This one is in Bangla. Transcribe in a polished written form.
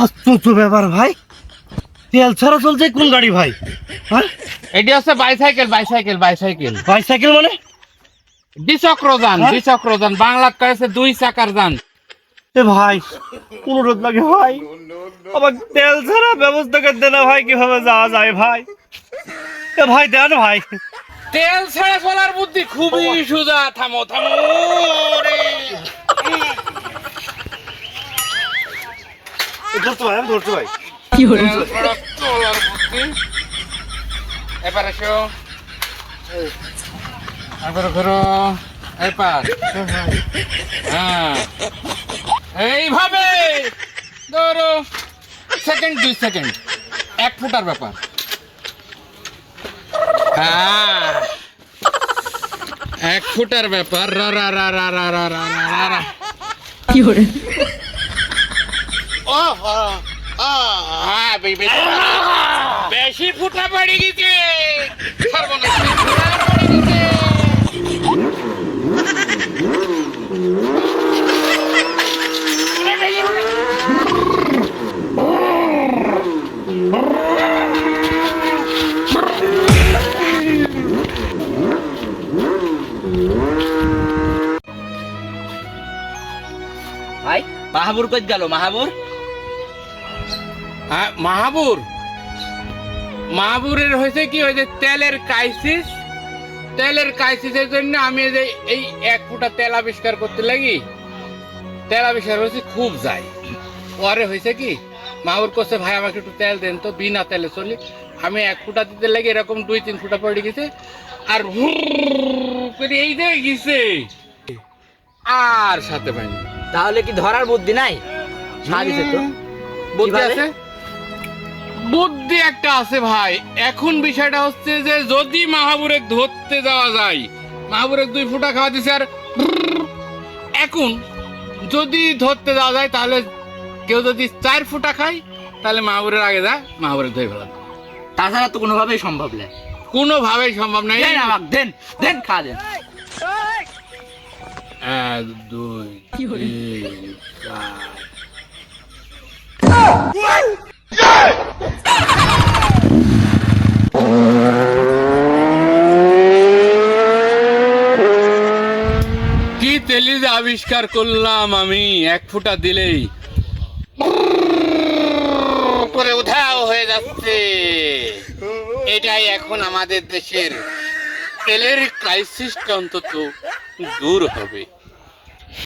আশ্চর্য ব্যাপার ভাই, তেল ছাড়া চলছে কোন গাড়ি ভাই? হ্যাঁ, এটি হচ্ছে বাইসাইকেল বাইসাইকেল বাইসাইকেল বাইসাইকেল মানে? দ্বিচক্রযান হ্যাঁ? দ্বিচক্রযান বাংলাত কয়েছে দুই চাকার যান। এ ভাই, অনুরোধ লাগে ভাই, আমার তেল ছাড়া ব্যবস্থা করে দে না ভাই, কিভাবে যাওয়া যায় ভাই? এ ভাই দেন ভাই। তেল ছাড়া চলার বুদ্ধি খুবই সোজা। থামো থামো রে। ধরছো ভাই, আমি ধরছো ভাই। তেল ছাড়া চলার বুদ্ধি। এবার এসো, এবার ঘুরো, এবার হ্যাঁ এইভাবে ধরো, সেকেন্ড 2 সেকেন্ড, 1 ফুটার ব্যাপার। হ্যাঁ 1 ফুটার ব্যাপার। রা রা রা রা রা রা রা রা রা। কি করে? ও হ্যাঁ বেশি ফুটা পড়ে গেছে। সর্বনাশ, ফুটা পড়ে গেছে। ভাই মাহাবুর কই গেল? মাহাবুর হ্যাঁ মাহাবুরের হয়েছে কি, ওই যে তেলের ক্রাইসিস, তেলের ক্রাইসিসের জন্য আমি এই 1 ফুটা তেল আবিষ্কার করতে লাগি। তেল আবিষ্কার হয়েছে খুব যায়। পরে হয়েছে কি, মাহাবুর করছে ভাই আমাকে একটু তেল দেন তো, বিনা তেলে চলি। আমি 1 ফুটা দিতে লাগি, এরকম 2-3 ফুটা পড়ে গেছে, আর করে এই যে গেছে, আর সাথে পাইনি। তাহলে কি ধরার বুদ্ধি নাই? সাজিছে তো বুদ্ধি কিভাবে? আছে, বুদ্ধি একটা আছে ভাই। এখন বিষয়টা হচ্ছে যে যদি মাহাবুরে ধরতে যাওয়া যায়, মাহাবুরে 2 ফুটা খাওয়া দিছে, আর এখন যদি ধরতে যাওয়া যায়, তাহলে কেউ যদি 4 ফুটা খায়, তাহলে মাহাবুরের আগে যায়, মাহাবুরে ধরে ফেলা তাছাড়া তো কোনোভাবেই সম্ভব না। কোনোভাবেই সম্ভব নাই। দেন আমাকে, দেন দেন, খা দেন। 1 2 3 4। কি তেলি যে আবিষ্কার করলাম আমি, 1 ফুটা দিলেই করে উধাও হয়ে যাচ্ছে। এটাই এখন আমাদের দেশের তেলের ক্রাইসিসটা অন্তত দূর হবে।